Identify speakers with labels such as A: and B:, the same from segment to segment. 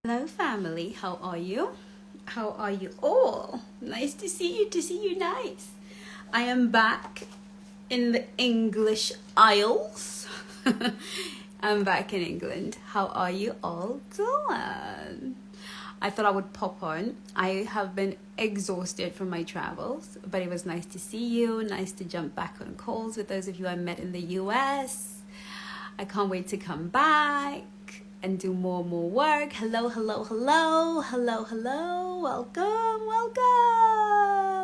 A: Hello family, how are you? How are you all? Nice to see you, nice. I am back in the English Isles. I'm back in England. How are you all doing? I thought I would pop on. I have been exhausted from my travels, but it was nice to see you. Nice to jump back on calls with those of you I met in the US. I can't wait to come back and do more work. Hello. Welcome.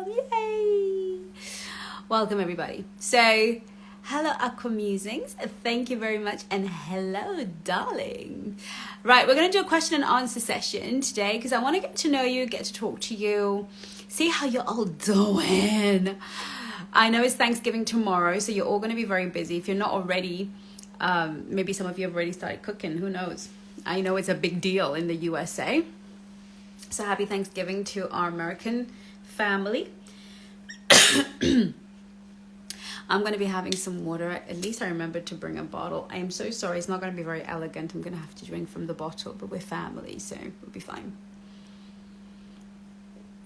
A: Yay. Welcome everybody. So, hello Aqua Musings. Thank you very much. And hello, darling. Right, we're going to do a question and answer session today because I want to get to know you, get to talk to you, see how you're all doing. I know it's Thanksgiving tomorrow, so you're all going to be very busy. If you're not already, maybe some of you have already started cooking. Who knows? I know it's a big deal in the USA. So happy Thanksgiving to our American family. I'm going to be having some water. At least I remembered to bring a bottle. I am so sorry. It's not going to be very elegant. I'm going to have to drink from the bottle, but we're family, so we'll be fine.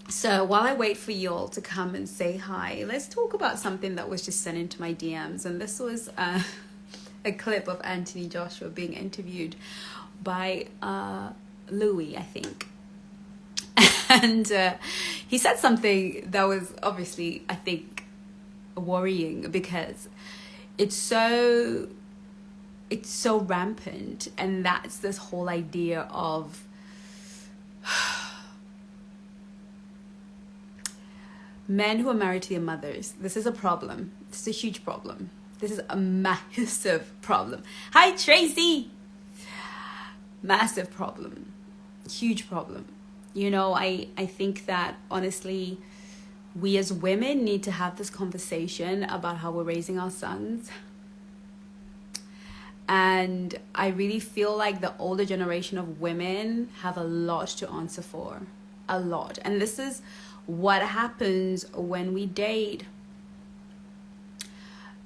A: So while I wait for you all to come and say hi, let's talk about something that was just sent into my DMs. And this was a clip of Anthony Joshua being interviewed by Louis, I think. And he said something that was obviously, I think, worrying because it's so rampant, and that's this whole idea of men who are married to their mothers. This is a problem. This is a huge problem. This is a massive problem. Hi, Tracy. Massive problem. Huge problem. You know, I think that honestly, we as women need to have this conversation about how we're raising our sons. And I really feel like the older generation of women have a lot to answer for. A lot. And this is what happens when we date.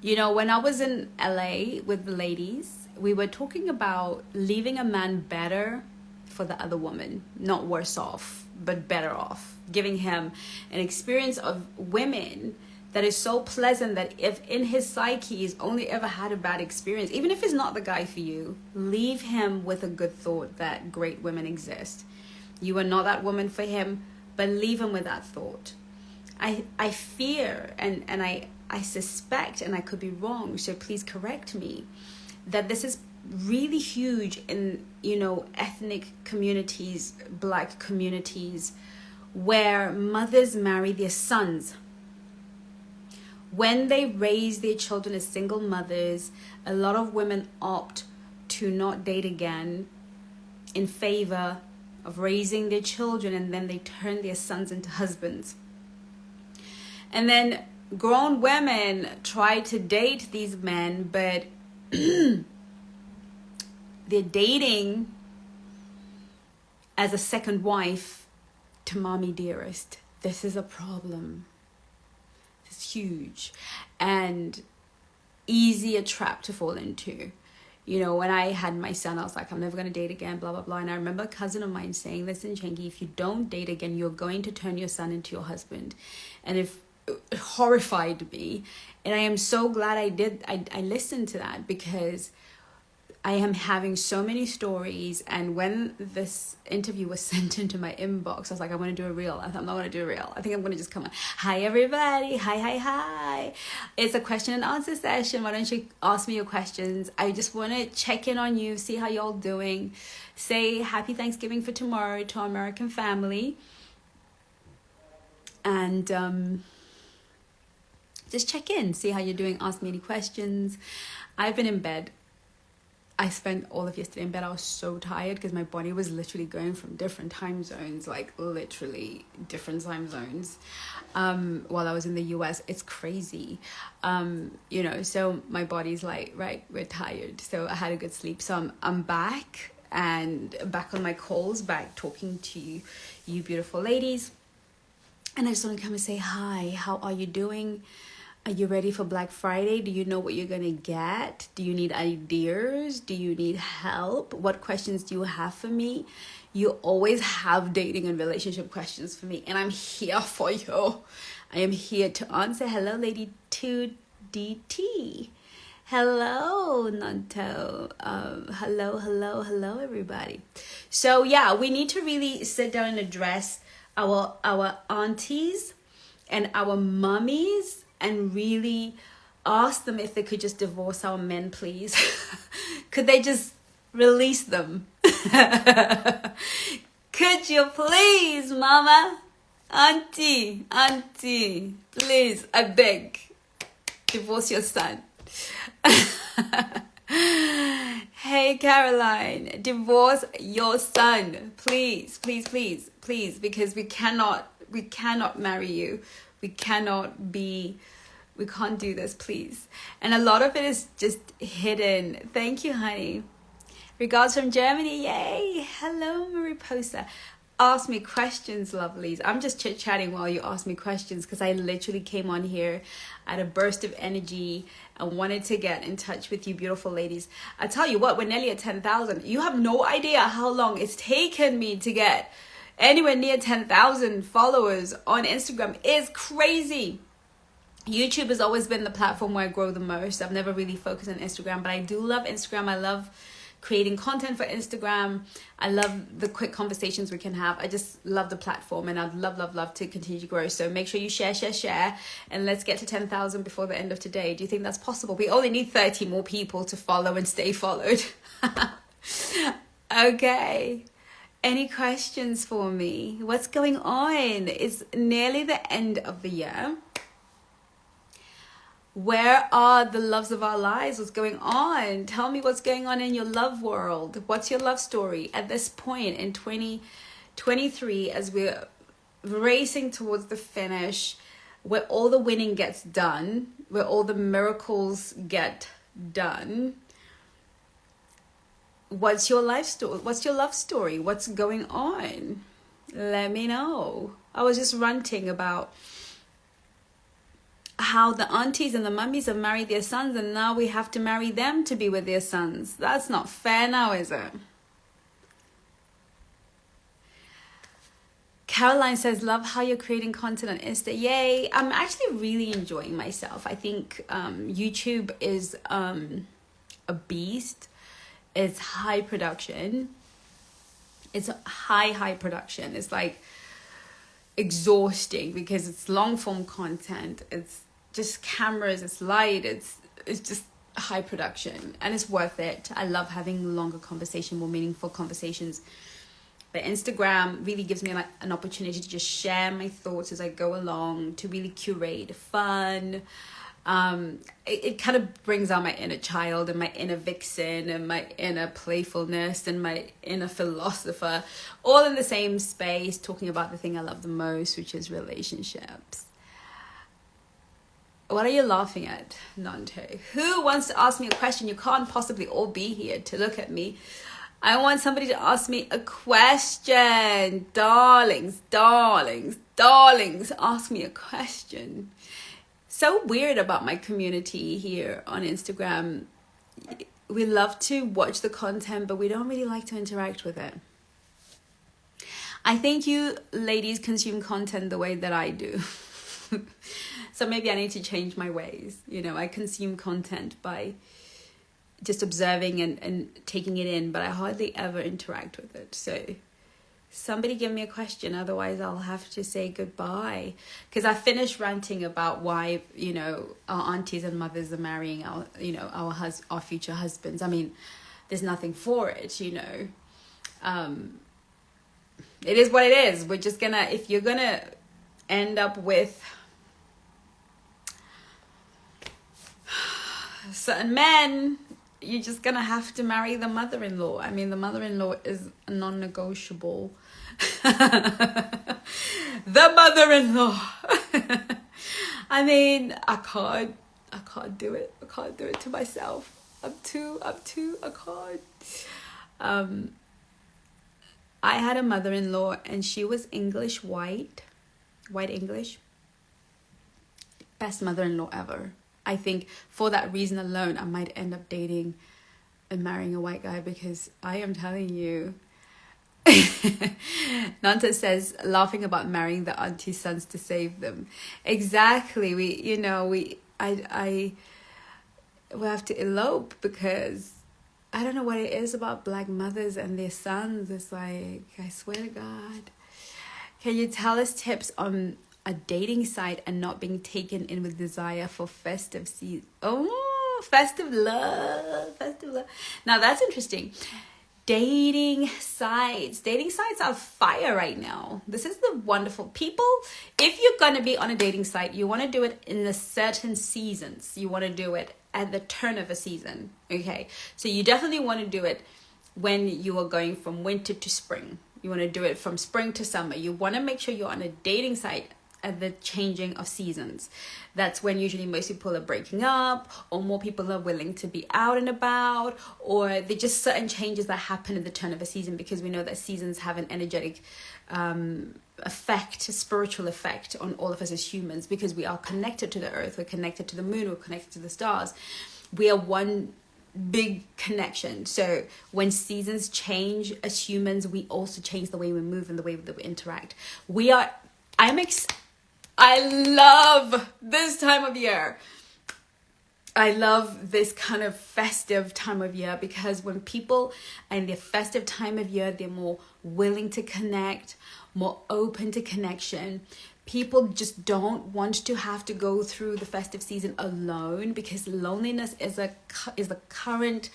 A: You know, when I was in LA with the ladies, we were talking about leaving a man better for the other woman, not worse off, but better off, giving him an experience of women that is so pleasant that if in his psyche he's only ever had a bad experience, even if he's not the guy for you, leave him with a good thought that great women exist. You are not that woman for him, but leave him with that thought. I fear and I suspect, and I could be wrong, so please correct me, that this is really huge in, you know, ethnic communities, black communities, where mothers marry their sons. When they raise their children as single mothers, a lot of women opt to not date again in favor of raising their children, and then they turn their sons into husbands. And then grown women try to date these men, but they're dating as a second wife to mommy dearest. This is a problem. It's huge and easy a trap to fall into. You know, when I had my son, I was like, I'm never going to date again, blah, blah, blah. And I remember a cousin of mine saying, listen, Chengi, if you don't date again, you're going to turn your son into your husband. And it horrified me. And I am so glad I did. I listened to that because I am having so many stories. And when this interview was sent into my inbox, I was like, I want to do a reel. I'm not going to do a reel. I think I'm going to just come on. Hi, everybody. Hi. It's a question and answer session. Why don't you ask me your questions? I just want to check in on you, see how y'all doing. Say happy Thanksgiving for tomorrow to our American family. And just check in, see how you're doing. Ask me any questions. I've been in bed. I spent all of yesterday in bed. I was so tired because my body was literally going from different time zones, like literally different time zones, while I was in the US. It's crazy. You know, so my body's like, right, we're tired. So I had a good sleep. So I'm back and back on my calls, back talking to you beautiful ladies. And I just want to come and say hi. How are you doing? Are you ready for Black Friday? Do you know what you're going to get? Do you need ideas? Do you need help? What questions do you have for me? You always have dating and relationship questions for me, and I'm here for you. I am here to answer. Hello, Lady 2DT. Hello, Nanto. Hello, everybody. So yeah, we need to really sit down and address our aunties and our mummies and really ask them if they could just divorce our men, please. Could they just release them? Could you please, mama? Auntie, please, I beg, divorce your son. Hey, Caroline, divorce your son, please, because we cannot marry you. We can't do this, please. And a lot of it is just hidden. Thank you, honey. Regards from Germany. Yay. Hello, Mariposa. Ask me questions, lovelies. I'm just chit-chatting while you ask me questions because I literally came on here at a burst of energy and wanted to get in touch with you beautiful ladies. I tell you what, we're nearly at 10,000. You have no idea how long it's taken me to get anywhere near 10,000 followers on Instagram. It's crazy. YouTube has always been the platform where I grow the most. I've never really focused on Instagram, but I do love Instagram. I love creating content for Instagram. I love the quick conversations we can have. I just love the platform, and I'd love to continue to grow. So make sure you share, and let's get to 10,000 before the end of today. Do you think that's possible? We only need 30 more people to follow and stay followed. Okay. Any questions for me? What's going on? It's nearly the end of the year. Where are the loves of our lives? What's going on? Tell me what's going on in your love world. What's your love story at this point in 2023 as we're racing towards the finish, where all the winning gets done, where all the miracles get done? What's your life story? What's your love story? What's going on? Let me know. I was just ranting about how the aunties and the mummies have married their sons, and now we have to marry them to be with their sons. That's not fair now, is it? Caroline says, love how you're creating content on Insta. Yay. I'm actually really enjoying myself. I think YouTube is a beast. It's high production. It's high production. It's like exhausting because it's long form content. It's just cameras, it's light, it's just high production, and it's worth it. I love having longer conversation, more meaningful conversations. But Instagram really gives me like an opportunity to just share my thoughts as I go along, to really curate fun. It kind of brings out my inner child and my inner vixen and my inner playfulness and my inner philosopher, all in the same space, talking about the thing I love the most, which is relationships. What are you laughing at, Nante? Who wants to ask me a question? You can't possibly all be here to look at me. I want somebody to ask me a question. Darlings, ask me a question. So weird about my community here on Instagram. We love to watch the content, but we don't really like to interact with it. I think you ladies consume content the way that I do. So maybe I need to change my ways. You know, I consume content by just observing and taking it in, but I hardly ever interact with it. So somebody give me a question, otherwise I'll have to say goodbye. Because I finished ranting about why, you know, our aunties and mothers are marrying our, you know, our future husbands. I mean, there's nothing for it, you know. It is what it is. We're just gonna, if you're gonna end up with certain men, you're just gonna have to marry the mother-in-law. I mean, the mother-in-law is non-negotiable. The mother-in-law. I mean, I can't do it. I can't do it to myself. I can't. I had a mother-in-law and she was English, white English. Best mother-in-law ever. I think for that reason alone, I might end up dating and marrying a white guy, because I am telling you, Nanta says, laughing about marrying the auntie's sons to save them. Exactly. We have to elope because I don't know what it is about black mothers and their sons. It's like, I swear to God. Can you tell us tips on a dating site and not being taken in with desire for festive season? Oh, festive love. Now that's interesting. Dating sites are fire right now. This is the wonderful people. If you're going to be on a dating site, you want to do it in the certain seasons. You want to do it at the turn of a season. Okay, so you definitely want to do it when you are going from winter to spring. You want to do it from spring to summer. You want to make sure you're on a dating site at the changing of seasons. That's when usually most people are breaking up, or more people are willing to be out and about, or they just certain changes that happen at the turn of a season, because we know that seasons have an energetic effect, a spiritual effect on all of us as humans, because we are connected to the earth, we're connected to the moon, we're connected to the stars. We are one big connection. So when seasons change as humans, we also change the way we move and the way that we interact. I love this time of year. I love this kind of festive time of year, because when people are in the festive time of year, they're more willing to connect, more open to connection. People just don't want to have to go through the festive season alone, because loneliness is a current.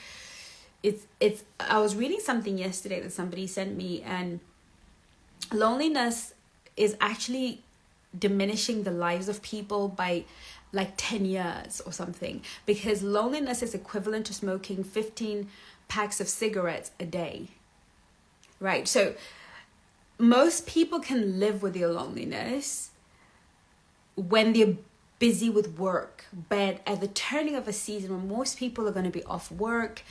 A: It's. I was reading something yesterday that somebody sent me, and loneliness is actually diminishing the lives of people by like 10 years or something, because loneliness is equivalent to smoking 15 packs of cigarettes a day, right? So most people can live with their loneliness when they're busy with work, but at the turning of a season when most people are going to be off work,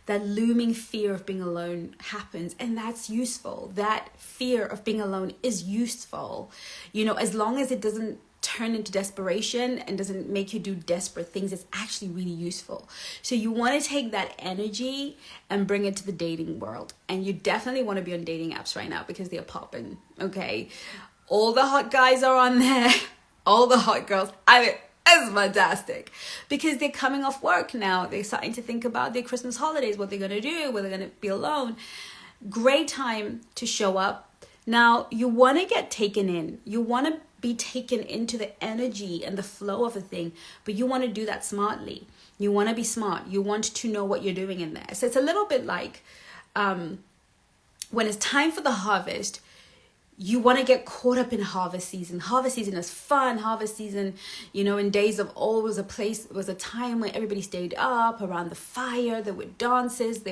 A: that looming fear of being alone happens, and that's useful. That fear of being alone is useful, as long as it doesn't turn into desperation and doesn't make you do desperate things. It's actually really useful. So you want to take that energy and bring it to the dating world, and you definitely want to be on dating apps right now, because they're popping. Okay, all the hot guys are on there, all the hot girls. It's fantastic, because they're coming off work now. They're starting to think about their Christmas holidays, what they're going to do, whether they're going to be alone. Great time to show up. Now, you want to get taken in. You want to be taken into the energy and the flow of a thing, but you want to do that smartly. You want to be smart. You want to know what you're doing in there. So it's a little bit like when it's time for the harvest, you want to get caught up in harvest season. Harvest season is fun. Harvest season, in days of old was a time when everybody stayed up around the fire. There were dances.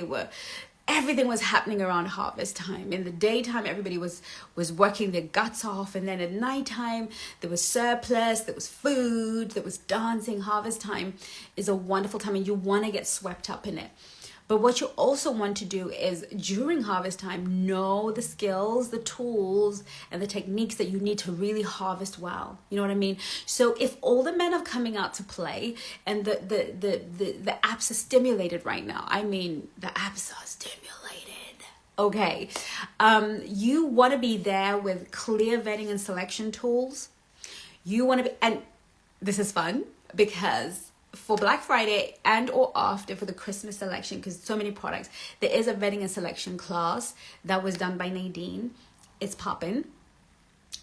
A: Everything was happening around harvest time. In the daytime, everybody was working their guts off. And then at nighttime, there was surplus, there was food, there was dancing. Harvest time is a wonderful time, and you want to get swept up in it. But what you also want to do is, during harvest time, know the skills, the tools, and the techniques that you need to really harvest well. You know what I mean? So if all the men are coming out to play, and the apps are stimulated right now, the apps are stimulated. Okay. You want to be there with clear vetting and selection tools. You want to be, and this is fun, because for Black Friday and or after, for the Christmas selection, because so many products, there is a vetting and selection class that was done by Nadine. It's popping.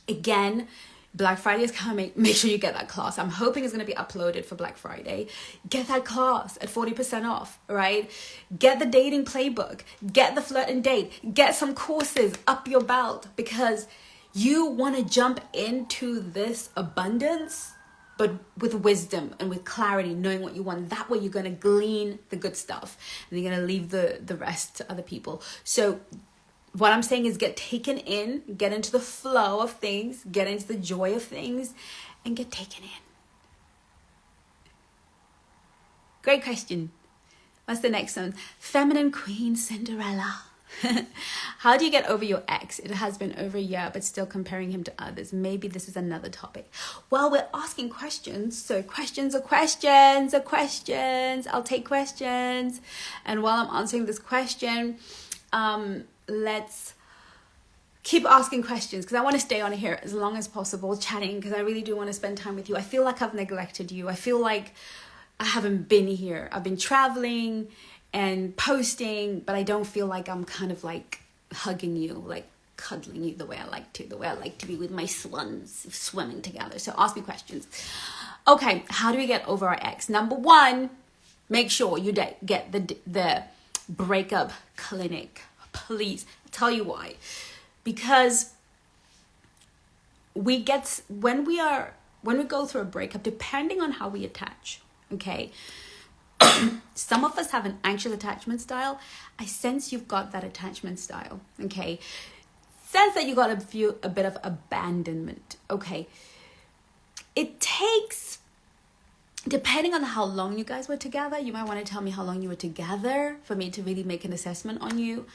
A: Again, Black Friday is coming. Make sure you get that class. I'm hoping it's going to be uploaded for Black Friday. Get that class at 40% off, right? Get the dating playbook. Get the Flirt and Date. Get some courses up your belt, because you want to jump into this abundance, but with wisdom and with clarity, knowing what you want. That way you're going to glean the good stuff, and you're going to leave the rest to other people. So what I'm saying is, get taken in, get into the flow of things, get into the joy of things, and get taken in. Great question. What's the next one? Feminine Queen Cinderella. How do you get over your ex? It has been over a year, but still comparing him to others. Maybe this is another topic. Well, we're asking questions. So questions are questions. I'll take questions. And while I'm answering this question, let's keep asking questions, because I want to stay on here as long as possible chatting, because I really do want to spend time with you. I feel like I've neglected you. I feel like I haven't been here. I've been traveling and posting, but I don't feel like I'm kind of like hugging you, like cuddling you the way I like to be with my swans swimming together. So ask me questions. Okay, how do we get over our ex? Number one, make sure you get the Breakup Clinic, please. I'll tell you why. Because when we go through a breakup, depending on how we attach, okay, some of us have an anxious attachment style. I sense you've got that attachment style, okay. Sense that you got a bit of abandonment, okay. It takes, depending on how long you guys were together, you might want to tell me how long you were together for me to really make an assessment on you.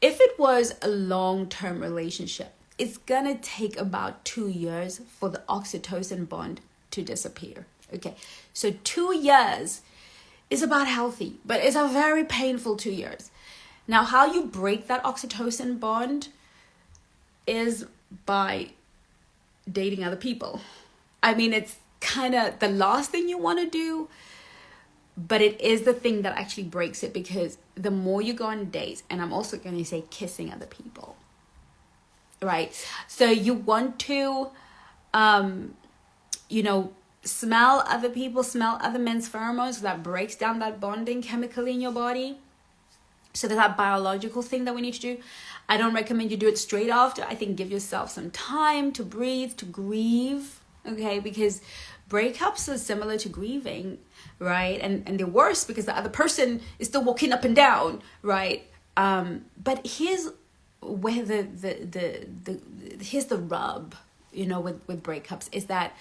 A: If it was a long-term relationship, it's gonna take about 2 years for the oxytocin bond to disappear. Okay, so 2 years is about healthy, but it's a very painful 2 years. Now, how you break that oxytocin bond is by dating other people. I mean, it's kind of the last thing you want to do, but it is the thing that actually breaks it, because the more you go on dates, and I'm also going to say kissing other people, right? So you want to, smell other people, smell other men's pheromones, so that breaks down that bonding chemically in your body. So there's that biological thing that we need to do. I don't recommend you do it straight after. I think give yourself some time to breathe, to grieve, okay? Because breakups are similar to grieving, right? And they're worse because the other person is still walking up and down, right? But here's where here's the rub, with breakups, is that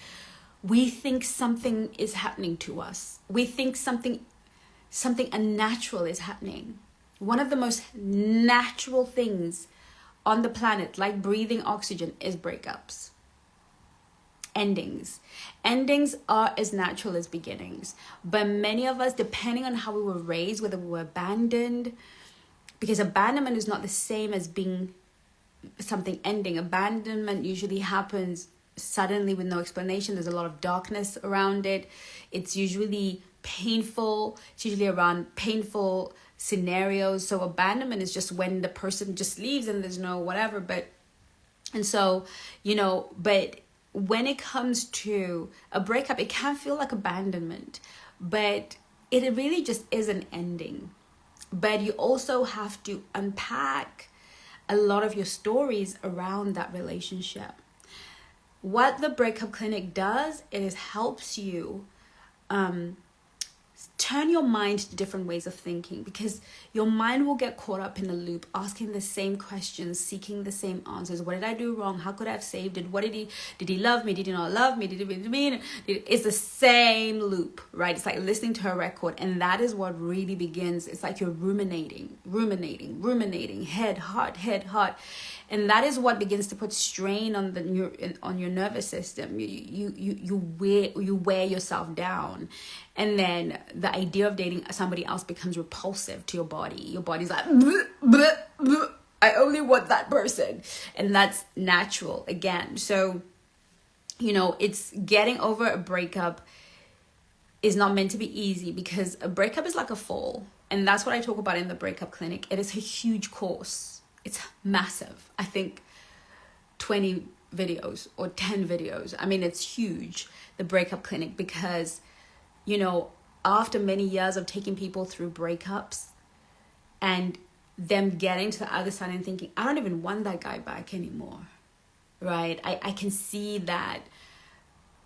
A: we think something is happening to us. We think something unnatural is happening. One of the most natural things on the planet, like breathing oxygen, is breakups. Endings are as natural as beginnings, but many of us, depending on how we were raised, whether we were abandoned, because abandonment is not the same as being something ending. Abandonment usually happens suddenly with no explanation. There's a lot of darkness around it. It's usually painful. It's usually around painful scenarios. So abandonment is just when the person just leaves and there's no whatever. But when it comes to a breakup, it can feel like abandonment, but it really just is an ending. But you also have to unpack a lot of your stories around that relationship. What the Breakup Clinic does is helps you turn your mind to different ways of thinking, because your mind will get caught up in a loop, asking the same questions, seeking the same answers. What did I do wrong? How could I have saved it? Did he love me? Did he not love me? Did he mean? It's the same loop, right? It's like listening to a record, and that is what really begins. It's like you're ruminating, head, heart. And that is what begins to put strain on your nervous system. You wear yourself down, and then the idea of dating somebody else becomes repulsive to your body. Your body's like, bleh, bleh, bleh. I only want that person, and that's natural again. So, it's getting over a breakup is not meant to be easy, because a breakup is like a fall, and that's what I talk about in the Breakup Clinic. It is a huge course. It's massive. I think 20 videos or 10 videos. I mean, it's huge, the Breakup Clinic, because, after many years of taking people through breakups and them getting to the other side and thinking, I don't even want that guy back anymore, right? I can see that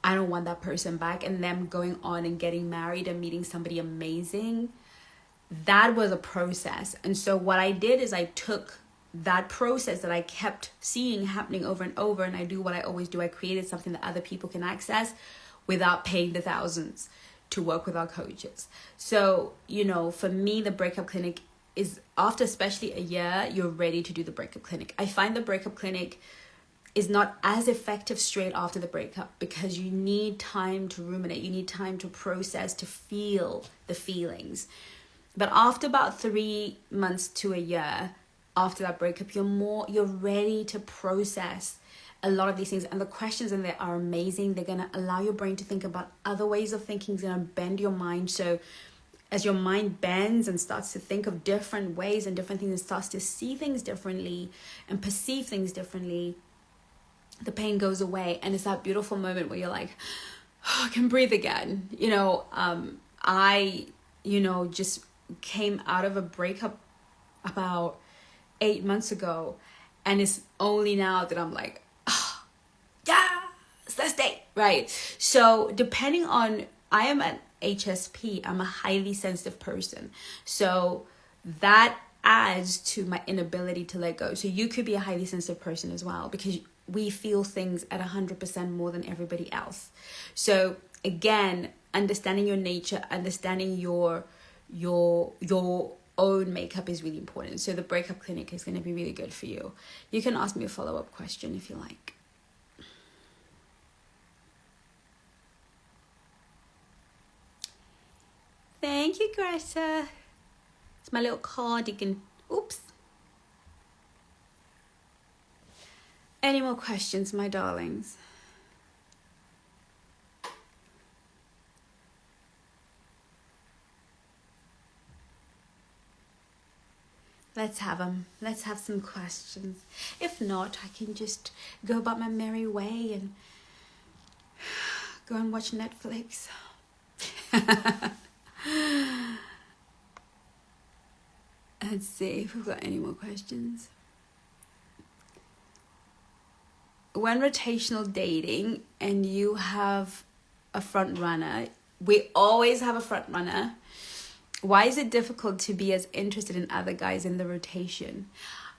A: I don't want that person back, and them going on and getting married and meeting somebody amazing. That was a process. And so what I did is I took that process that I kept seeing happening over and over, and I do what I always do. I created something that other people can access without paying the thousands to work with our coaches. So, for me, the Breakup Clinic is, after especially a year, you're ready to do the Breakup Clinic. I find the Breakup Clinic is not as effective straight after the breakup, because you need time to ruminate. You need time to process, to feel the feelings. But after about 3 months to a year, after that breakup, you're ready to process a lot of these things. And the questions in there are amazing. They're going to allow your brain to think about other ways of thinking. It's going to bend your mind. So as your mind bends and starts to think of different ways and different things, and starts to see things differently and perceive things differently, the pain goes away. And it's that beautiful moment where you're like, oh, I can breathe again. I just came out of a breakup about 8 months ago, and it's only now that I'm like, oh, yes, let's date, right? So depending on, I am an HSP, I'm a highly sensitive person, so that adds to my inability to let go. So you could be a highly sensitive person as well, because we feel things at 100% more than everybody else. So again, understanding your nature, understanding your own makeup is really important. So the Breakup Clinic is going to be really good for you. You can ask me a follow-up question if you like. Thank you, Greta. It's my little cardigan. Oops. Any more questions, my darlings? Let's have them. Let's have some questions. If not, I can just go about my merry way and go and watch Netflix. Let's see if we've got any more questions. When rotational dating and you have a front runner, we always have a front runner. Why is it difficult to be as interested in other guys in the rotation?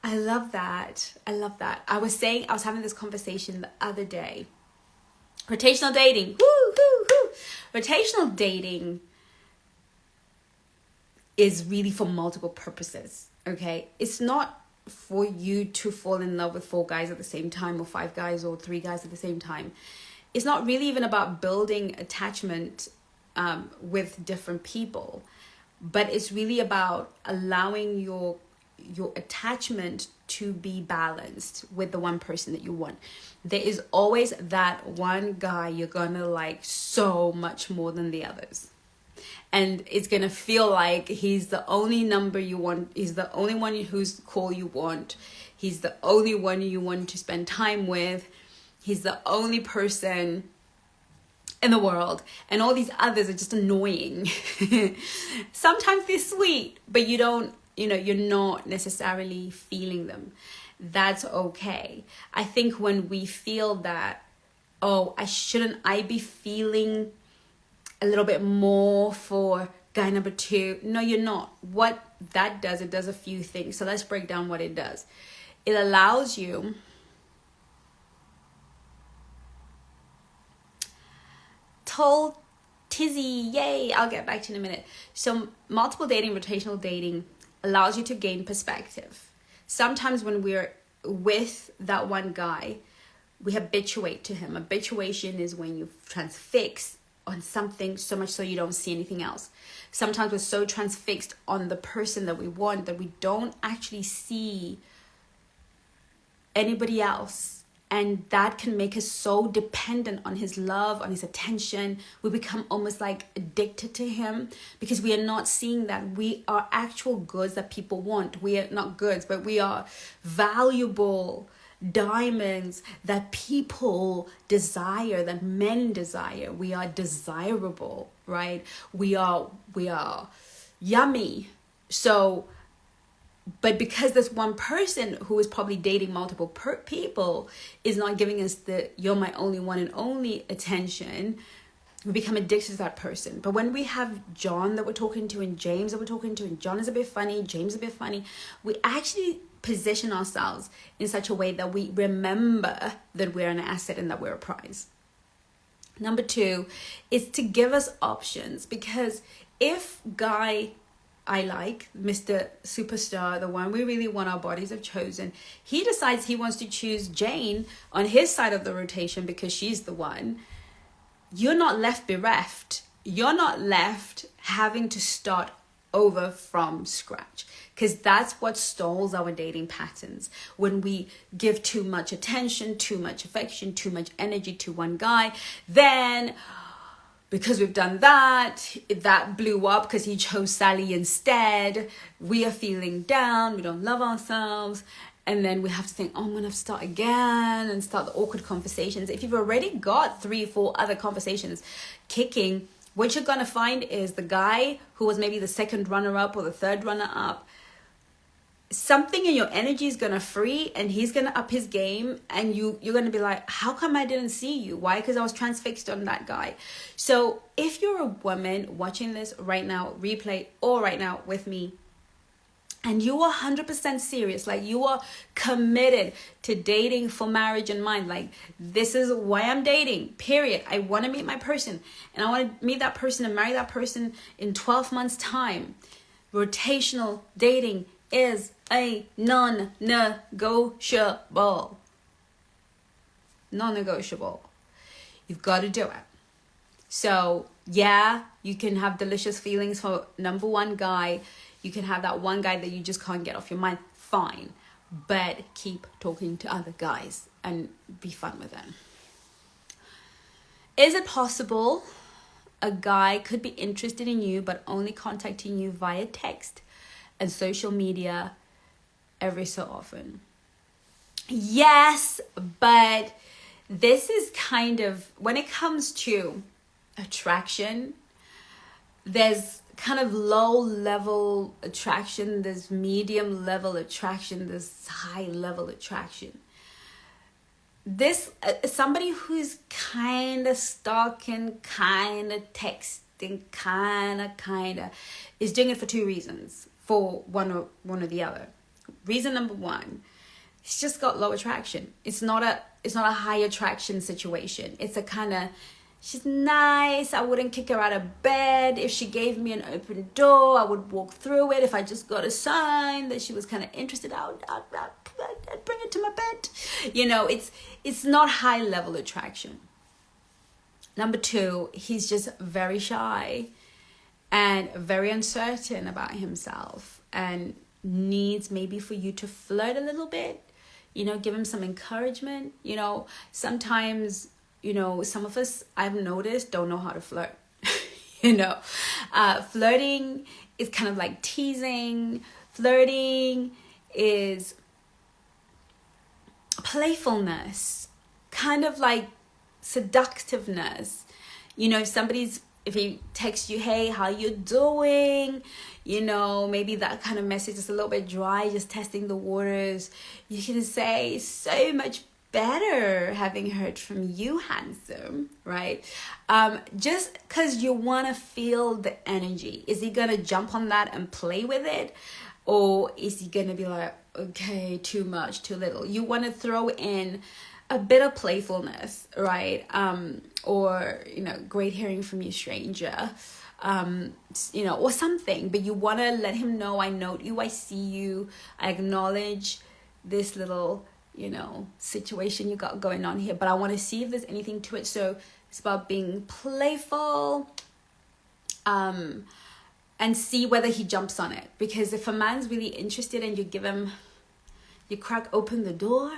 A: I love that. I was having this conversation the other day. Rotational dating. Rotational dating is really for multiple purposes, okay? It's not for you to fall in love with 4 guys at the same time, or 5 guys, or 3 guys at the same time. It's not really even about building attachment with different people. But it's really about allowing your attachment to be balanced with the one person that you want. There is always that one guy you're gonna like so much more than the others. And it's gonna feel like he's the only number you want. He's the only one whose call you want. He's the only one you want to spend time with. He's the only person in the world, and all these others are just annoying. Sometimes they're sweet, but you're not necessarily feeling them. That's okay. I think when we feel that, oh, shouldn't I be feeling a little bit more for guy number 2? No, you're not. What that does, it does a few things. So let's break down what it does. It allows you told Tizzy, yay, I'll get back to you in a minute. So multiple dating, rotational dating allows you to gain perspective. Sometimes when we're with that one guy, we habituate to him. Habituation is when you transfix on something so much so you don't see anything else. Sometimes we're so transfixed on the person that we want that we don't actually see anybody else. And that can make us so dependent on his love, on his attention. We become almost like addicted to him because we are not seeing that we are actual goods that people want. We are not goods, but we are valuable diamonds that people desire, that men desire. We are desirable, right? We are yummy. So, but because this one person who is probably dating multiple people is not giving us the "you're my only one and only" attention, we become addicted to that person. But when we have John that we're talking to, and James that we're talking to, and John is a bit funny, James is a bit funny, we actually position ourselves in such a way that we remember that we're an asset and that we're a prize. Number 2 is to give us options, because if guy I like, Mr. Superstar, the one we really want, our bodies have chosen, he decides he wants to choose Jane on his side of the rotation because she's the one, you're not left bereft. You're not left having to start over from scratch. because that's what stalls our dating patterns. When we give too much attention, too much affection, too much energy to one guy, then because we've done that blew up because he chose Sally instead. We are feeling down. We don't love ourselves. And then we have to think, oh, I'm going to have to start again and start the awkward conversations. If you've already got 3-4 other conversations kicking, what you're going to find is the guy who was maybe the second runner-up or the third runner-up, something in your energy is going to free and he's going to up his game, and you're going to be like, how come I didn't see you? Why? Because I was transfixed on that guy. So if you're a woman watching this right now, replay, or right now with me, and you are 100% serious, like you are committed to dating for marriage in mind, like this is why I'm dating, period. I want to meet my person, and I want to meet that person and marry that person in 12 months time. Rotational dating is a non-negotiable. Non-negotiable. You've got to do it. So yeah, you can have delicious feelings for number one guy. You can have that one guy that you just can't get off your mind. Fine. But keep talking to other guys and be fun with them. Is it possible a guy could be interested in you but only contacting you via text and social media every so often? Yes, but this is kind of, when it comes to attraction, there's kind of low level attraction, there's medium level attraction, there's high level attraction. This somebody who's kind of stalking, kind of texting, kind of is doing it for two reasons, for one or the other. Reason number one, he's just got low attraction. It's not a high attraction situation. It's a kind of, she's nice, I wouldn't kick her out of bed. If she gave me an open door, I would walk through it. If I just got a sign that she was kind of interested, I'd bring it to my bed. You know, it's not high level attraction. Number two, he's just very shy and very uncertain about himself and needs maybe for you to flirt a little bit, you know, give him some encouragement. You know, sometimes, you know, some of us, I've noticed, don't know how to flirt. You know, flirting is kind of like teasing. Flirting is playfulness, kind of like seductiveness. You know, if he texts you, hey, how you doing? You know, maybe that kind of message is a little bit dry, just testing the waters. You can say, so much better having heard from you, handsome, right? Just because you want to feel the energy. Is he going to jump on that and play with it? Or is he going to be like, okay, too much, too little? You want to throw in a bit of playfulness, right? Or, you know, great hearing from you, stranger. You know, or something. But you want to let him know, I note you, I see you, I acknowledge this little, you know, situation you got going on here, but I want to see if there's anything to it. So it's about being playful, and see whether he jumps on it. Because if a man's really interested and you crack open the door,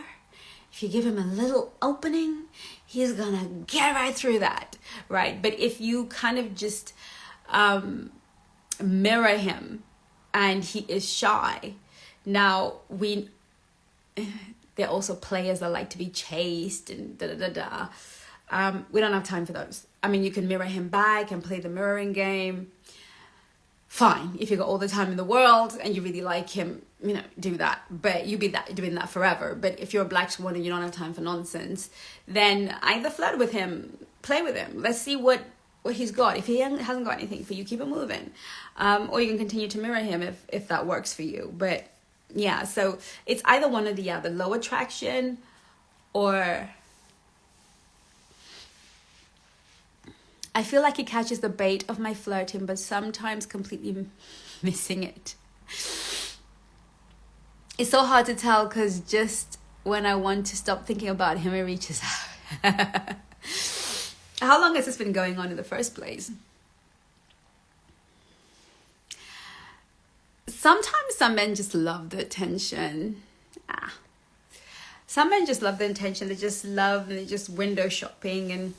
A: if you give him a little opening, he's gonna get right through that, right? But if you kind of just mirror him and he is shy, now they're also players that like to be chased and da-da-da-da. We don't have time for those. I mean, you can mirror him back and play the mirroring game. Fine. If you got all the time in the world and you really like him, you know, do that. But you be doing that forever. But if you're a black swan and you don't have time for nonsense, then either flirt with him, play with him. Let's see what he's got. If he hasn't got anything for you, keep it moving. Or you can continue to mirror him if that works for you. But yeah, so it's either one or the other, low attraction or... I feel like he catches the bait of my flirting, but sometimes completely missing it. It's so hard to tell because just when I want to stop thinking about him, he reaches out. How long has this been going on in the first place? sometimes some men just love the attention. Some men just love the attention. They just love, and they're just window shopping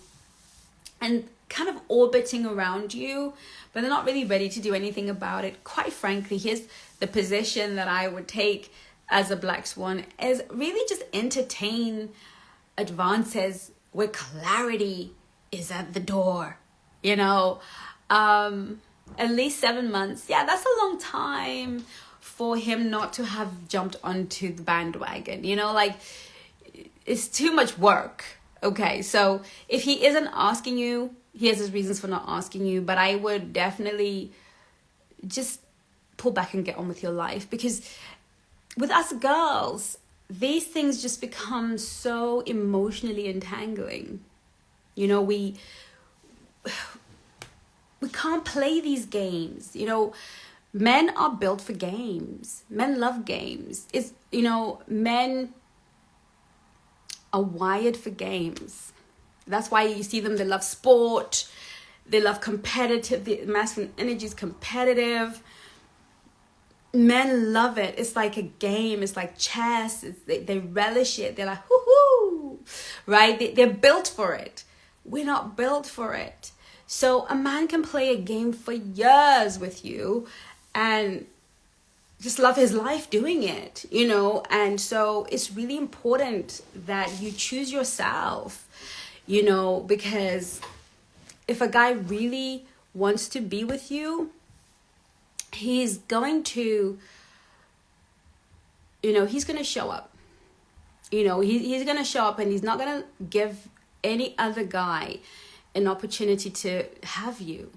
A: and kind of orbiting around you, but they're not really ready to do anything about it. Quite frankly, here's the position that I would take as a black swan, is really just entertain advances where clarity is at the door. You know, at least 7 months. Yeah, that's a long time for him not to have jumped onto the bandwagon. You know, like, it's too much work. Okay, so if he isn't asking you, he has his reasons for not asking you, but I would definitely just pull back and get on with your life, because with us girls, these things just become so emotionally entangling. You know, we can't play these games. You know, men are built for games. Men love games. It's, you know, men are wired for games. That's why you see them, they love sport, they love competitive, the masculine energy is competitive. Men love it. It's like a game. It's like chess. They relish it. They're like, hoo-hoo, right? They're built for it. We're not built for it. So a man can play a game for years with you and just love his life doing it, you know? And so it's really important that you choose yourself, you know, because if a guy really wants to be with you, he's going to, you know, he's going to show up. You know, he's going to show up, and he's not going to give any other guy an opportunity to have you.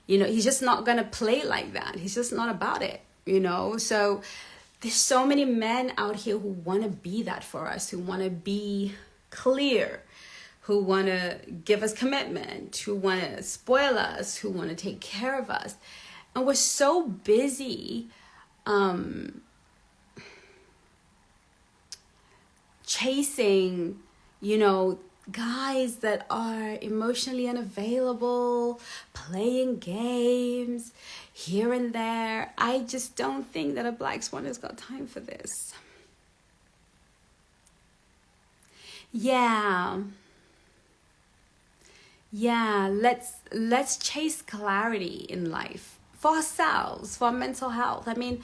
A: You know, he's just not going to play like that. He's just not about it, you know. So there's so many men out here who want to be that for us, who want to be clear, who want to give us commitment, who want to spoil us, who want to take care of us. And we're so busy chasing, you know, guys that are emotionally unavailable, playing games here and there. I just don't think that a black swan has got time for this. Yeah, let's chase clarity in life for ourselves, for our mental health. I mean,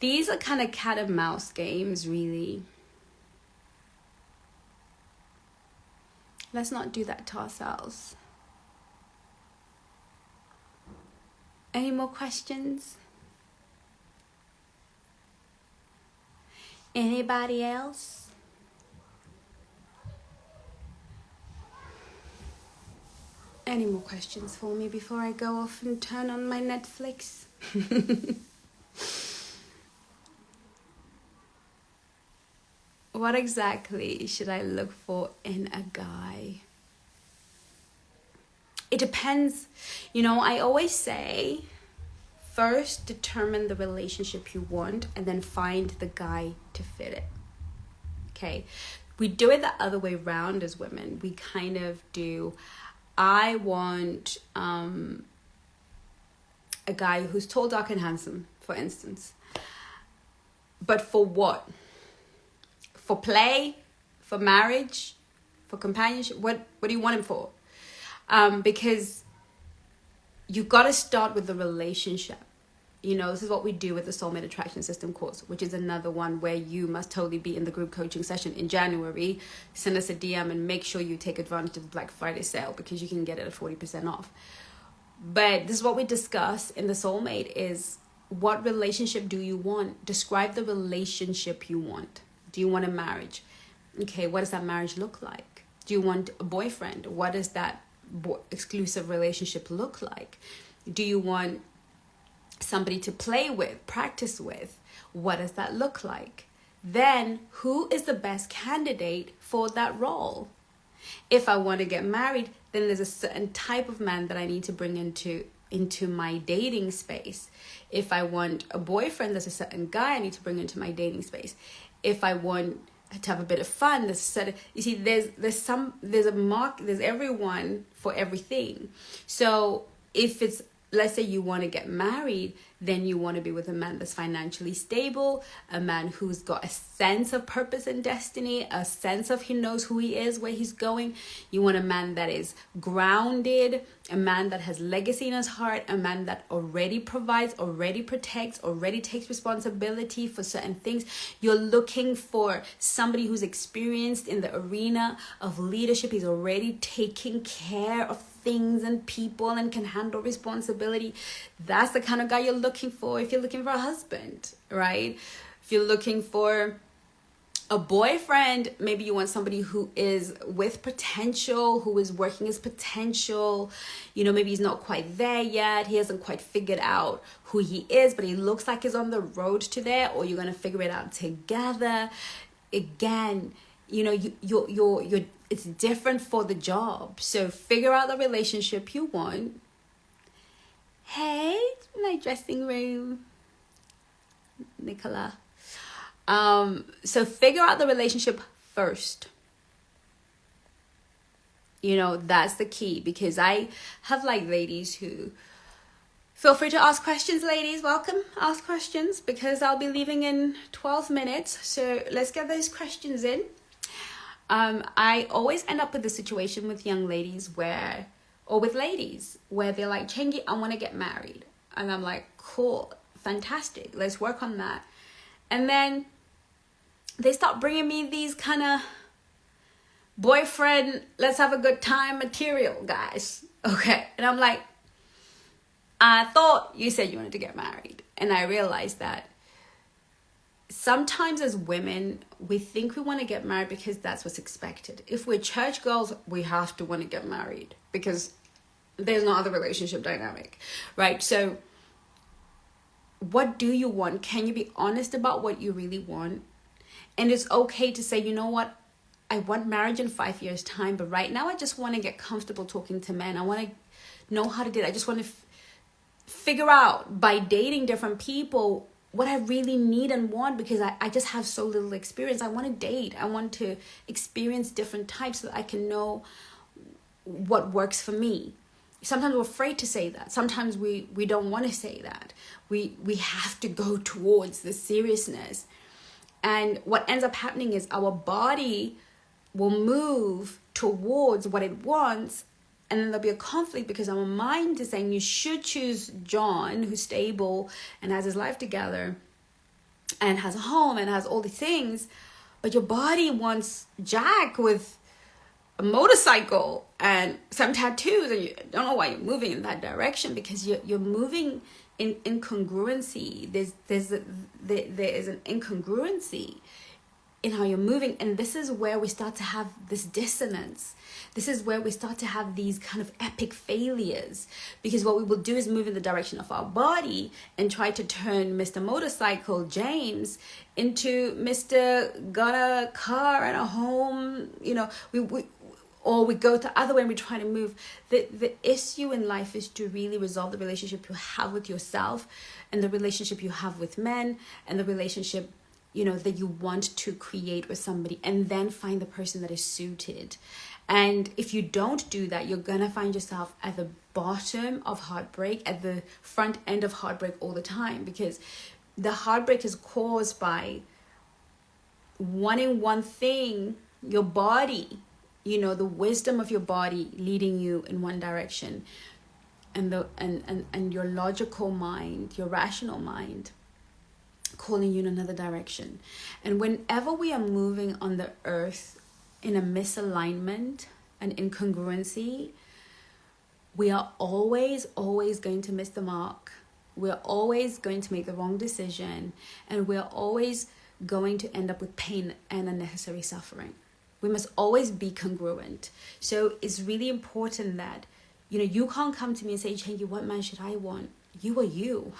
A: these are kind of cat and mouse games, really. Let's not do that to ourselves. Any more questions? Anybody else? Any more questions for me before I go off and turn on my Netflix? What exactly should I look for in a guy? It depends. You know, I always say, first determine the relationship you want and then find the guy to fit it. Okay? We do it the other way around as women. We kind of do, I want a guy who's tall, dark, and handsome, for instance. But for what? For play, for marriage, for companionship. What do you want him for? Because you got to start with the relationship. You know, this is what we do with the Soulmate Attraction System course, which is another one where you must totally be in the group coaching session in January. Send us a DM and make sure you take advantage of the Black Friday sale, because you can get it at 40% off. But this is what we discuss in the Soulmate is, what relationship do you want? Describe the relationship you want. Do you want a marriage? Okay, what does that marriage look like? Do you want a boyfriend? What does that exclusive relationship look like? Do you want somebody to play with, practice with? What does that look like? Then, who is the best candidate for that role? If I want to get married, then there's a certain type of man that I need to bring into my dating space. If I want a boyfriend, there's a certain guy I need to bring into my dating space. If I want to have a bit of fun, there's a certain, you see, there's everyone for everything. So if it's let's say you want to get married, then you want to be with a man that's financially stable, a man who's got a sense of purpose and destiny, a sense of he knows who he is, where he's going. You want a man that is grounded, a man that has legacy in his heart, a man that already provides, already protects, already takes responsibility for certain things. You're looking for somebody who's experienced in the arena of leadership. He's already taking care of things and people and can handle responsibility. That's the kind of guy you're looking for if you're looking for a husband, right? If you're looking for a boyfriend, maybe you want somebody who is with potential, who is working his potential. You know, maybe he's not quite there yet. He hasn't quite figured out who he is, but he looks like he's on the road to there, or you're going to figure it out together. Again, you know, you're it's different for the job. So figure out the relationship you want. Hey, my dressing room, Nicola. So figure out the relationship first. You know, that's the key, because I have like ladies who, feel free to ask questions, ladies. Welcome. Ask questions, because I'll be leaving in 12 minutes. So let's get those questions in. I always end up with the situation with young ladies where, or with ladies where they're like, Chengi, I want to get married. And I'm like, cool, fantastic. Let's work on that. And then they start bringing me these kind of boyfriend, let's have a good time material guys. Okay. And I'm like, I thought you said you wanted to get married. And I realized that sometimes as women, we think we want to get married because that's what's expected. If we're church girls, we have to want to get married because there's no other relationship dynamic, right? So what do you want? Can you be honest about what you really want? And it's okay to say, you know what? I want marriage in 5 years' time, but right now I just want to get comfortable talking to men. I want to know how to do it. I just want to figure out by dating different people what I really need and want, because I just have so little experience. I want to date. I want to experience different types so that I can know what works for me. Sometimes we're afraid to say that. Sometimes we don't want to say that. We have to go towards the seriousness. And what ends up happening is our body will move towards what it wants, and then there'll be a conflict because our mind is saying you should choose John, who's stable and has his life together and has a home and has all the things, but your body wants Jack with a motorcycle and some tattoos, and you don't know why you're moving in that direction, because you're moving in incongruency. There is an incongruency in how you're moving, and this is where we start to have this dissonance. This is where we start to have these kind of epic failures, because what we will do is move in the direction of our body and try to turn Mr. Motorcycle James into Mr. Got a car and a home. You know, or we go the other way and we try to move. The issue in life is to really resolve the relationship you have with yourself, and the relationship you have with men, and the relationship, you know, that you want to create with somebody, and then find the person that is suited. And if you don't do that, you're gonna find yourself at the bottom of heartbreak, at the front end of heartbreak all the time, because the heartbreak is caused by wanting one thing, your body, you know, the wisdom of your body leading you in one direction, and your logical mind, your rational mind, calling you in another direction. And whenever we are moving on the earth in a misalignment and incongruency, we are always going to miss the mark. We're always going to make the wrong decision, and we're always going to end up with pain and unnecessary suffering. We must always be congruent. So it's really important that, you know, you can't come to me and say, Chengi, what man should I want? You are you.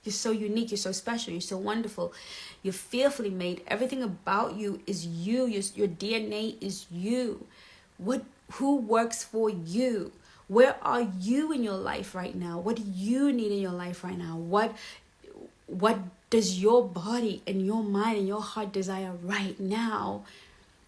A: You're so unique. You're so special. You're so wonderful. You're fearfully made. Everything about you is you. Your DNA is you. Who works for you? Where are you in your life right now? What do you need in your life right now? What does your body and your mind and your heart desire right now?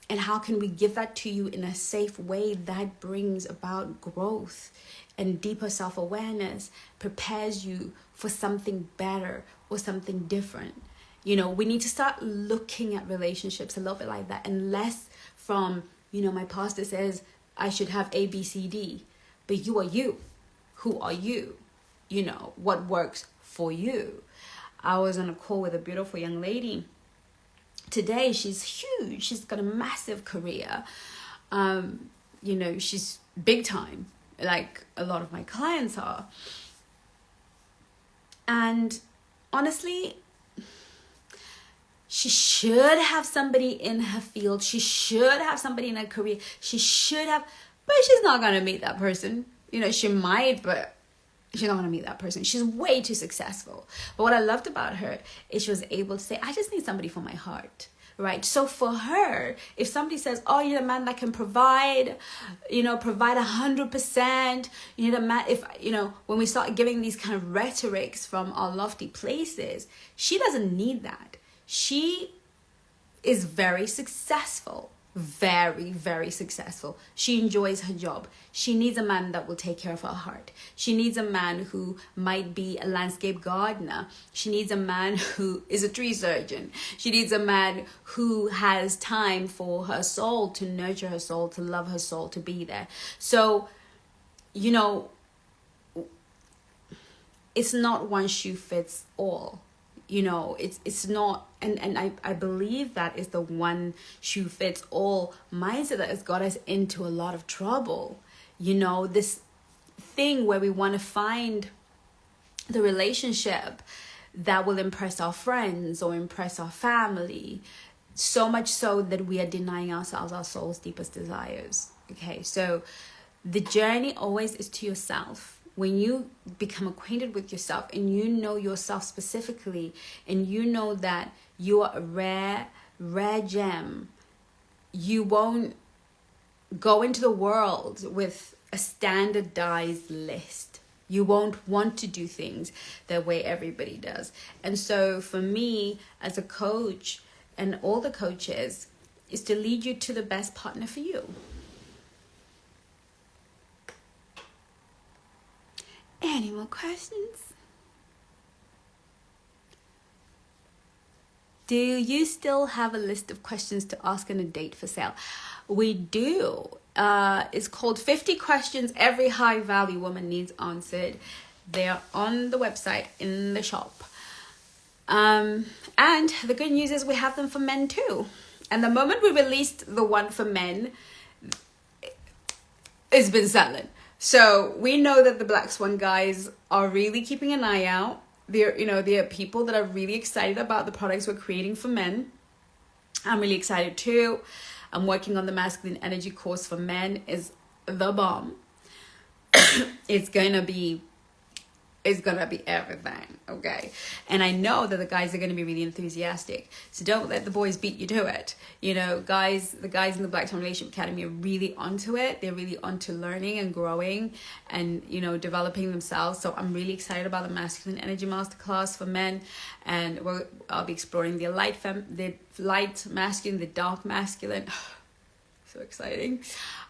A: And how can we give that to you in a safe way that brings about growth and deeper self-awareness, prepares you for something better or something different? You know, we need to start looking at relationships a little bit like that, and less from, you know, my pastor says I should have A, B, C, D. But you are you. Who are you? You know, what works for you? I was on a call with a beautiful young lady today. She's huge. She's got a massive career. You know, she's big time, like a lot of my clients are. And honestly, she should have somebody in her field. She should have somebody in her career. She should have, but she's not going to meet that person. You know, she might, but she's not going to meet that person. She's way too successful. But what I loved about her is she was able to say, I just need somebody for my heart, right? So for her, if somebody says, oh, you're the man that can provide, you know, provide 100%, you need a man, if, you know, when we start giving these kind of rhetorics from our lofty places, she doesn't need that. She is very successful. Very, very successful. She enjoys her job. She needs a man that will take care of her heart. She needs a man who might be a landscape gardener. She needs a man who is a tree surgeon. She needs a man who has time for her soul, to nurture her soul, to love her soul, to be there. So, you know, it's not one shoe fits all. You know, it's not, and I believe that is the one shoe fits all mindset that has got us into a lot of trouble. You know, this thing where we want to find the relationship that will impress our friends or impress our family, so much so that we are denying ourselves our soul's deepest desires. Okay, so the journey always is to yourself. When you become acquainted with yourself and you know yourself specifically, and you know that you are a rare gem, you won't go into the world with a standardized list. You won't want to do things the way everybody does. And so for me as a coach, and all the coaches, is to lead you to the best partner for you. Any more questions? Do you still have a list of questions to ask on a date for sale? We do. It's called 50 Questions Every High Value Woman Needs Answered. They're on the website in the shop. And the good news is we have them for men too. And the moment we released the one for men, it's been selling. So we know that the BlackSwan guys are really keeping an eye out. They're people that are really excited about the products we're creating for men. I'm really excited too. I'm working on the masculine energy course for men. Is the bomb. It's gonna be everything, okay? And I know that the guys are going to be really enthusiastic. So don't let the boys beat you to it. You know, the guys in the BlackSwan Relationship Academy are really onto it. They're really onto learning and growing and, you know, developing themselves. So I'm really excited about the Masculine Energy Masterclass for men. And I'll be exploring the light masculine, the dark masculine. So exciting.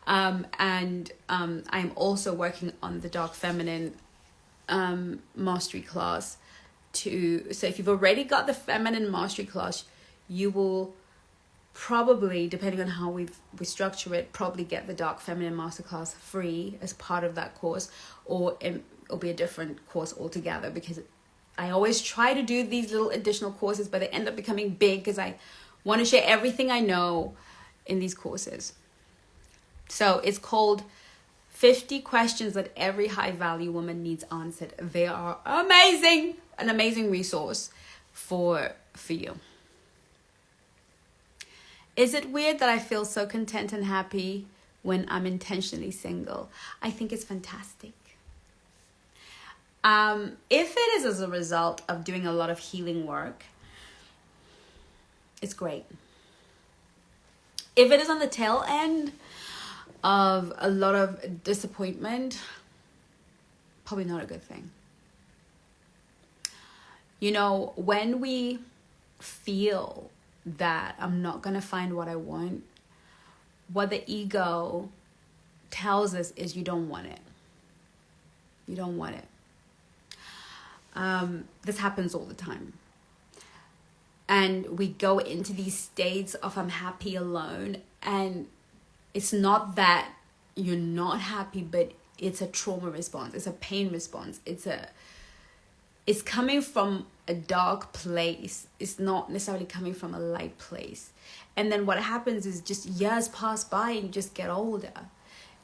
A: And I'm also working on the dark feminine mastery class so if you've already got the feminine mastery class, you will probably, depending on how we structure it, probably get the dark feminine masterclass free as part of that course, or it'll be a different course altogether, because I always try to do these little additional courses, but they end up becoming big because I want to share everything I know in these courses. So it's called 50 Questions That Every High Value Woman Needs Answered. They are amazing, an amazing resource for you. Is it weird that I feel so content and happy when I'm intentionally single? I think it's fantastic. If it is as a result of doing a lot of healing work, it's great. If it is on the tail end of a lot of disappointment, probably not a good thing. You know, when we feel that I'm not going to find what I want, what the ego tells us is you don't want it. You don't want it. This happens all the time. And we go into these states of I'm happy alone. And it's not that you're not happy, but it's a trauma response. It's a pain response. It's coming from a dark place. It's not necessarily coming from a light place. And then what happens is just years pass by and you just get older.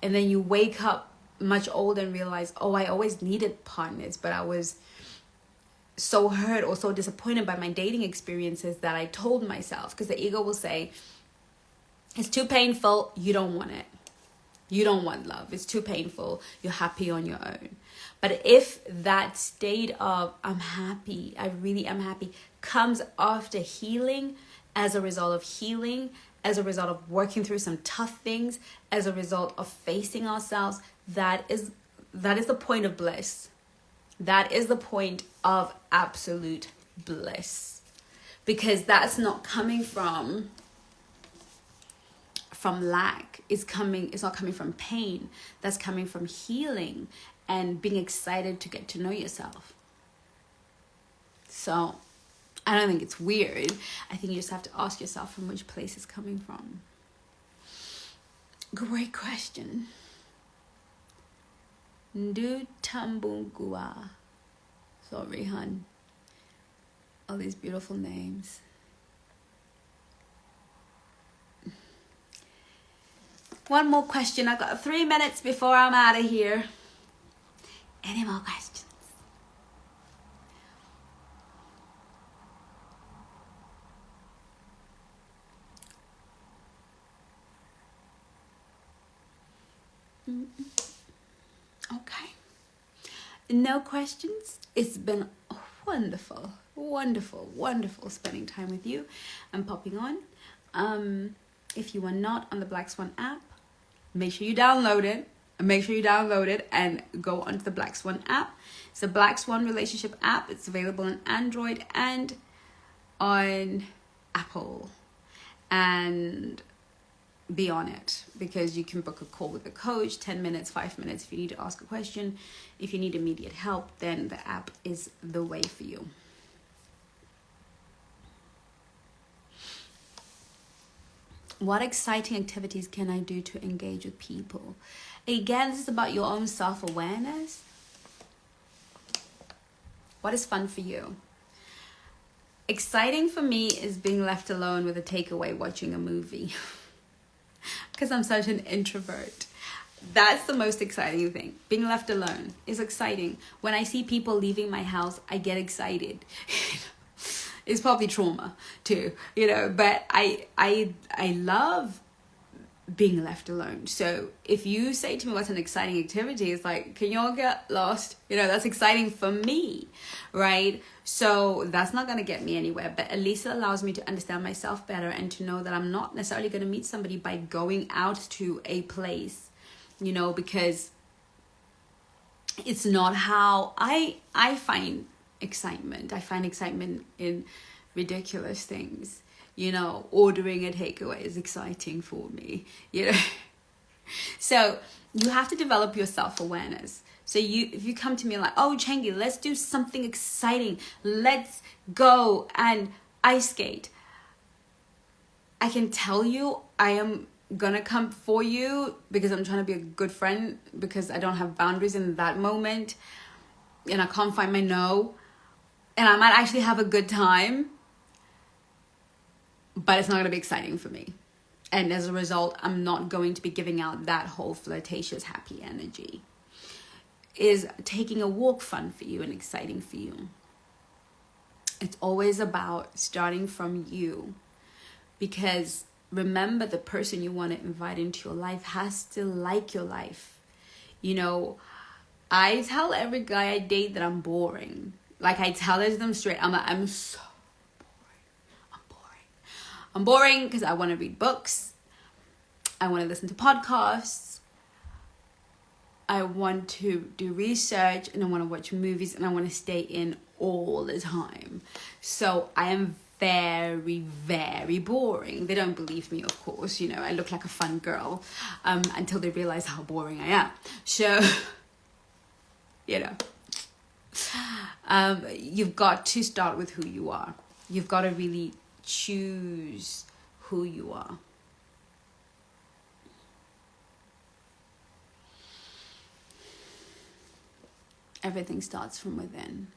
A: And then you wake up much older and realize, oh, I always needed partners, but I was so hurt or so disappointed by my dating experiences that I told myself, because the ego will say, it's too painful, you don't want it. You don't want love. It's too painful. You're happy on your own. But if that state of I'm happy, I really am happy, comes after healing, as a result of healing, as a result of working through some tough things, as a result of facing ourselves, that is the point of bliss. That is the point of absolute bliss. Because that's not coming from lack. It's not coming from pain. That's coming from healing and being excited to get to know yourself. So I don't think it's weird. I think you just have to ask yourself from which place it's coming from. Great question. Ndu Tambungua. Sorry, hun. All these beautiful names. One more question. I've got 3 minutes before I'm out of here. Any more questions? Okay. No questions. It's been wonderful, wonderful, wonderful spending time with you and popping on. If you are not on the BlackSwan app, make sure you download it. And go onto the BlackSwan app. It's a BlackSwan relationship app. It's available on Android and on Apple. And be on it, because you can book a call with a coach, 10 minutes, 5 minutes if you need to ask a question. If you need immediate help, then the app is the way for you. What exciting activities can I do to engage with people? Again, this is about your own self-awareness. What is fun for you? Exciting for me is being left alone with a takeaway watching a movie. Because I'm such an introvert. That's the most exciting thing. Being left alone is exciting. When I see people leaving my house, I get excited. It's probably trauma too, but I love being left alone. So if you say to me what's an exciting activity, it's like, can you all get lost? That's exciting for me, right? So that's not going to get me anywhere, but at least it allows me to understand myself better and to know that I'm not necessarily going to meet somebody by going out to a place, because it's not how I find excitement. I find excitement in ridiculous things. Ordering a takeaway is exciting for me, So you have to develop your self-awareness. So if you come to me like, oh, Chengi, let's do something exciting. Let's go and ice skate. I can tell you I am gonna come for you because I'm trying to be a good friend, because I don't have boundaries in that moment and I can't find my no. And I might actually have a good time, but it's not going to be exciting for me. And as a result, I'm not going to be giving out that whole flirtatious, happy energy. Is taking a walk fun for you and exciting for you? It's always about starting from you. Because remember, the person you want to invite into your life has to like your life. I tell every guy I date that I'm boring. Like, I tell it to them straight. I'm so boring. I'm boring because I want to read books. I want to listen to podcasts. I want to do research, and I want to watch movies, and I want to stay in all the time. So I am very, very boring. They don't believe me, of course. You know, I look like a fun girl until they realize how boring I am. So, you know, you've got to start with who you are. You've got to really choose who you are. Everything starts from within.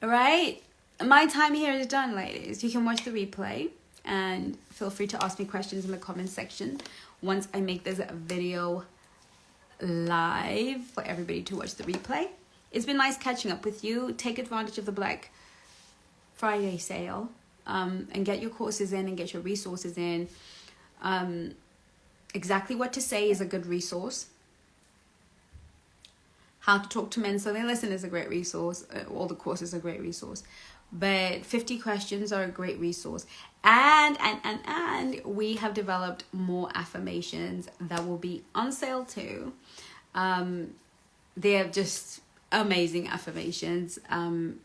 A: All right, my time here is done, ladies. You can watch the replay and feel free to ask me questions in the comment section once I make this video live for everybody to watch the replay. It's been nice catching up with you. Take advantage of the Black Friday sale and get your courses in and get your resources in. Exactly What to Say is a good resource. How to Talk to Men So They Listen is a great resource. All the courses are a great resource. But 50 questions are a great resource. And we have developed more affirmations that will be on sale too. They're just amazing affirmations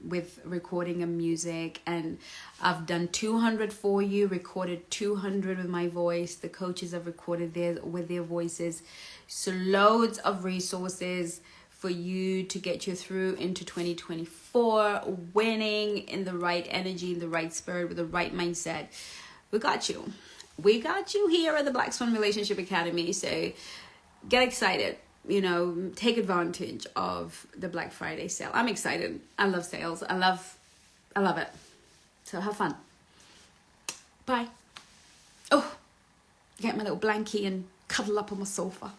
A: with recording and music. And I've done 200 for you, recorded 200 with my voice. The coaches have recorded theirs with their voices. So loads of resources for you to get you through into 2024, winning in the right energy, in the right spirit, with the right mindset. We got you. We got you here at the BlackSwan Relationship Academy. So get excited. You know, take advantage of the Black Friday sale. I'm excited. I love sales. I love it. So have fun. Bye. Oh, get my little blankie and cuddle up on my sofa.